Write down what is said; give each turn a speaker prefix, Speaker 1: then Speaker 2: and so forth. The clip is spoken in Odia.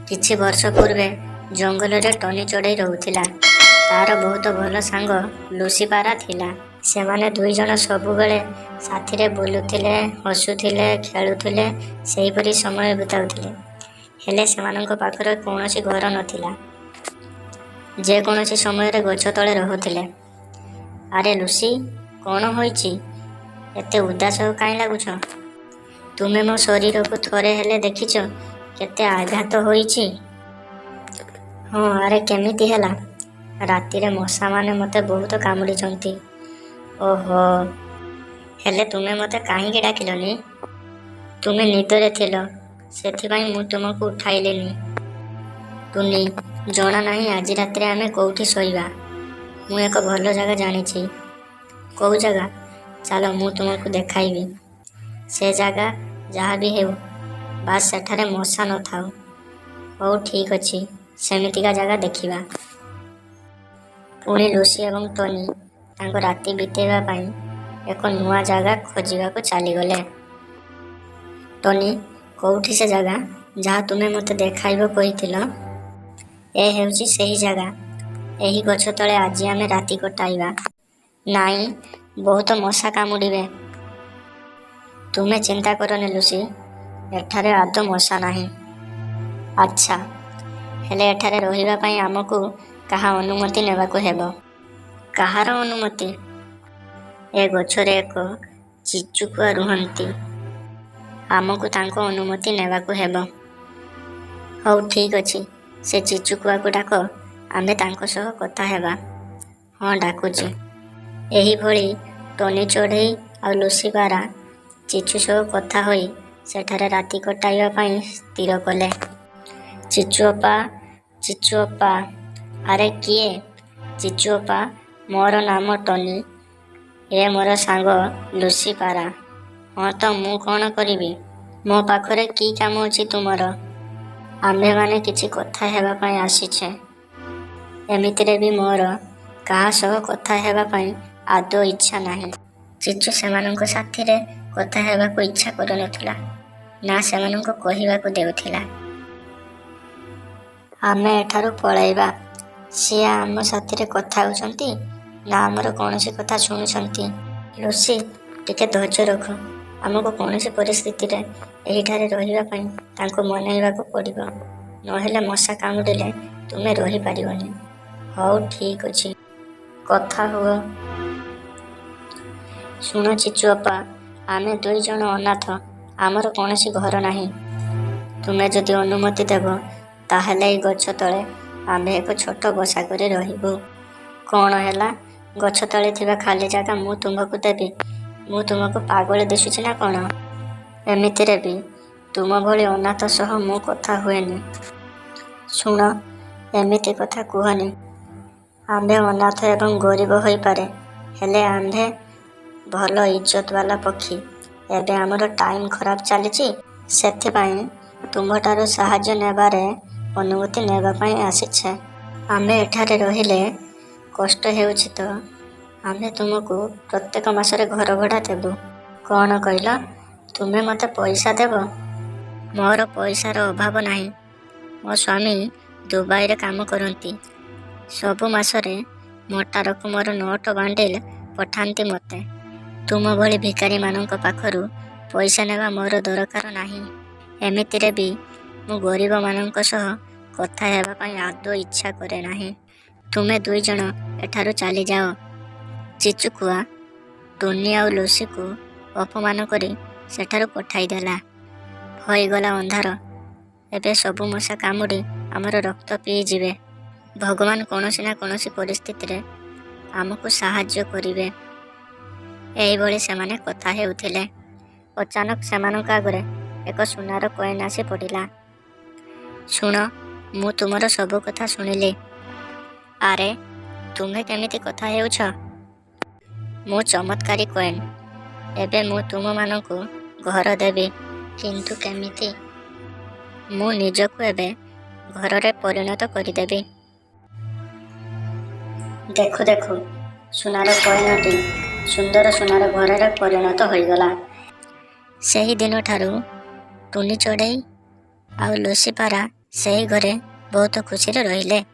Speaker 1: କିଛି ବର୍ଷ ପୂର୍ବେ ଜଙ୍ଗଲରେ ଟନି ଚଢ଼େଇ ରହୁଥିଲା। ତାର ବହୁତ ଭଲ ସାଙ୍ଗ ଲୁସି ପାରା ଥିଲା। ସେମାନେ ଦୁଇଜଣ ସବୁବେଳେ ସାଥିରେ ବୁଲୁଥିଲେ, ହସୁଥିଲେ, ଖେଳୁଥିଲେ, ସେହିପରି ସମୟ ବିତାଉଥିଲେ। ହେଲେ ସେମାନଙ୍କ ପାଖରେ କୌଣସି ଘର ନଥିଲା। ଯେକୌଣସି ସମୟରେ ଗଛ ତଳେ ରହୁଥିଲେ। ଆରେ ଲୁସି, କ'ଣ ହୋଇଛି? ଏତେ ଉଦାସ କାହିଁ ଲାଗୁଛ? ତୁମେ ମୋ ଶରୀରକୁ ଥରେ ହେଲେ ଦେଖିଛ କେତେ ଆଘାତ ହୋଇଛି? ହଁ, ଆରେ କେମିତି ହେଲା? ରାତିରେ ମଶାମାନେ ମୋତେ ବହୁତ କାମୁଡ଼ିଛନ୍ତି। ଓହୋ, ହେଲେ ତୁମେ ମୋତେ କାହିଁକି ଡାକିଲନି? ତୁମେ ନିଦରେ ଥିଲ, ସେଥିପାଇଁ ମୁଁ ତୁମକୁ ଉଠାଇଲିନି। ଟୁନି, ଜଣା ନାହିଁ ଆଜି ରାତିରେ ଆମେ କେଉଁଠି ଶୋଇବା। ମୁଁ ଏକ ଭଲ ଜାଗା ଜାଣିଛି। କେଉଁ ଜାଗା? ଚାଲ ମୁଁ ତୁମକୁ ଦେଖାଇବି। ସେ ଜାଗା ଯାହା ବି ହେଉ, ବାସ୍ ସେଠାରେ ମଶା ନଥାଉ। ହଉ ଠିକ୍ ଅଛି, ସେମିତିକା ଜାଗା ଦେଖିବା। ପୁଣି ଲୁସି ଏବଂ ଟନି ତାଙ୍କ ରାତି ବିତାଇବା ପାଇଁ ଏକ ନୂଆ ଜାଗା ଖୋଜିବାକୁ ଚାଲିଗଲେ। ଟନି, କେଉଁଠି ସେ ଜାଗା ଯାହା ତୁମେ ମୋତେ ଦେଖାଇବ କହିଥିଲ? ଏ ହେଉଛି ସେହି ଜାଗା। ଏହି ଗଛ ତଳେ ଆଜି ଆମେ ରାତି କଟାଇବା। ନାଇଁ, ବହୁତ ମଶା କାମୁଡ଼ିବେ। ତୁମେ ଚିନ୍ତା କରନି ଲୁସି, ଏଠାରେ ଆଦୌ ମଶା ନାହିଁ। ଆଚ୍ଛା, ହେଲେ ଏଠାରେ ରହିବା ପାଇଁ ଆମକୁ କାହା ଅନୁମତି ନେବାକୁ ହେବ? କାହାର ଅନୁମତି? ଏ ଗଛରେ ଏକ ଚିଚୁକୁଆ ରୁହନ୍ତି। ଆମକୁ ତାଙ୍କ ଅନୁମତି ନେବାକୁ ହେବ। ହଉ ଠିକ୍ ଅଛି, ସେ ଚିଚୁକୁଆକୁ ଡାକ, ଆମେ ତାଙ୍କ ସହ କଥା ହେବା। ହଁ, ଡାକୁଛି। ଏହିଭଳି ଟନି ଚଢ଼େଇ ଆଉ ଲୁସି ପାରା ଚିଚୁ ସହ କଥା ହୋଇ ସେଠାରେ ରାତି କଟାଇବା ପାଇଁ ସ୍ଥିର କଲେ। ଚିଚୁଅପା, ଚିଚୁଅପା। ଆରେ କିଏ? ଚିଚୁଅପା, ମୋର ନାମ ଟନି। ଏ ମୋର ସାଙ୍ଗ ଲୁସି ପାରା। ହଁ ତ ମୁଁ କ'ଣ କରିବି? ମୋ ପାଖରେ କି କାମ ଅଛି ତୁମର? ଆମ୍ଭେମାନେ କିଛି କଥା ହେବା ପାଇଁ ଆସିଛେ। ଏମିତିରେ ବି ମୋର କାହା ସହ କଥା ହେବା ପାଇଁ ଆଦୌ ଇଚ୍ଛା ନାହିଁ। ଚିଚୁ ସେମାନଙ୍କ ସାଥିରେ କଥା ହେବାକୁ ଇଚ୍ଛା କରୁନଥିଲା, ନା ସେମାନଙ୍କୁ କହିବାକୁ ଦେଉଥିଲା। ଆମେ ଏଠାରୁ ପଳାଇବା। ସିଏ ଆମ ସାଥିରେ କଥା ହେଉଛନ୍ତି ନା ଆମର କୌଣସି କଥା ଶୁଣୁଛନ୍ତି? ଲୁସି, ଟିକେ ଧୈର୍ଯ୍ୟ ରଖ। ଆମକୁ କୌଣସି ପରିସ୍ଥିତିରେ ଏହିଠାରେ ରହିବା ପାଇଁ ତାଙ୍କୁ ମନାଇବାକୁ ପଡ଼ିବ। ନହେଲେ ମଶା କାମୁଡ଼ିଲେ ତୁମେ ରହିପାରିବନି। ହଉ ଠିକ୍ ଅଛି, କଥା ହୁଅ। ଶୁଣ ଚିଚୁଅପା, ଆମେ ଦୁଇଜଣ ଅନାଥ। ଆମର କୌଣସି ଘର ନାହିଁ। ତୁମେ ଯଦି ଅନୁମତି ଦେବ, ତାହେଲେ ଏହି ଗଛ ତଳେ ଆମ୍ଭେ ଏକ ଛୋଟ ବସା କରି ରହିବୁ। କ'ଣ ହେଲା? ଗଛ ତଳେ ଥିବା ଖାଲି ଜାଗା ମୁଁ ତୁମକୁ ଦେବି? ମୁଁ ତୁମକୁ ପାଗଳ ଦିଶୁଛି ନା କ'ଣ? ଏମିତିରେ ବି ତୁମ ଭଳି ଅନାଥ ସହ ମୁଁ କଥା ହୁଏନି। ଶୁଣ, ଏମିତି କଥା କୁହନି। ଆମ୍ଭେ ଅନାଥ ଏବଂ ଗରିବ ହୋଇପାରେ, ହେଲେ ଆମ୍ଭେ ଭଲ ଇଜ୍ଜତବାଲା ପକ୍ଷୀ। ଏବେ ଆମର ଟାଇମ୍ ଖରାପ ଚାଲିଛି, ସେଥିପାଇଁ ତୁମ୍ଭଠାରୁ ସାହାଯ୍ୟ ନେବାରେ ଅନୁମତି ନେବା ପାଇଁ ଆସିଛେ। ଆମ୍ଭେ ଏଠାରେ ରହିଲେ କଷ୍ଟ ହେଉଛି ତ ଆମ୍ଭେ ତୁମକୁ ପ୍ରତ୍ୟେକ ମାସରେ ଘର ଭଡ଼ା ଦେବୁ। କ'ଣ କହିଲ? ତୁମେ ମୋତେ ପଇସା ଦେବ? ମୋର ପଇସାର ଅଭାବ ନାହିଁ। ମୋ ସ୍ୱାମୀ ଦୁବାଇରେ କାମ କରନ୍ତି। ସବୁ ମାସରେ ମୋଟା ରକମର ନୋଟ ବାଣ୍ଡିଲ୍ ପଠାନ୍ତି ମୋତେ। ତୁମ ଭଳି ଭିକାରୀମାନଙ୍କ ପାଖରୁ ପଇସା ନେବା ମୋର ଦରକାର ନାହିଁ। ଏମିତିରେ ବି ମୁଁ ଗରିବମାନଙ୍କ ସହ କଥା ହେବା ପାଇଁ ଆଦୌ ଇଚ୍ଛା କରେ ନାହିଁ। ତୁମେ ଦୁଇଜଣ ଏଠାରୁ ଚାଲିଯାଅ। ଚିଚୁକୁଆ ଟୁନି ଆଉ ଲୁସିକୁ ଅପମାନ କରି ସେଠାରୁ ପଠାଇଦେଲା। ହୋଇଗଲା ଅନ୍ଧାର। ଏବେ ସବୁ ମଶା କାମୁଡ଼ି ଆମର ରକ୍ତ ପିଇଯିବେ। ଭଗବାନ କୌଣସି ନା କୌଣସି ପରିସ୍ଥିତିରେ ଆମକୁ ସାହାଯ୍ୟ କରିବେ। ଏହିଭଳି ସେମାନେ କଥା ହେଉଥିଲେ। ଅଚାନକ ସେମାନଙ୍କ ଆଗରେ ଏକ ସୁନାର କଏନ୍ ଆସି ପଡ଼ିଲା। ଶୁଣ, ମୁଁ ତୁମର ସବୁ କଥା ଶୁଣିଲି। ଆରେ, ତୁମେ କେମିତି କଥା ହେଉଛ? ମୁଁ ଚମତ୍କାରୀ କଏନ୍। ଏବେ ମୁଁ ତୁମମାନଙ୍କୁ ଘର ଦେବି। କିନ୍ତୁ କେମିତି? ମୁଁ ନିଜକୁ ଏବେ ଘରରେ ପରିଣତ କରିଦେବି। ଦେଖୁ ଦେଖୁ ସୁନାର କଏନ୍ଟି ସୁନ୍ଦର ସୁନାର ଘରରେ ପରିଣତ ହୋଇଗଲା। ସେହି ଦିନଠାରୁ ଟୁନି ଚଢ଼େଇ ଆଉ ଲୁସି ପାରା ସେହି ଘରେ ବହୁତ ଖୁସିରେ ରହିଲେ।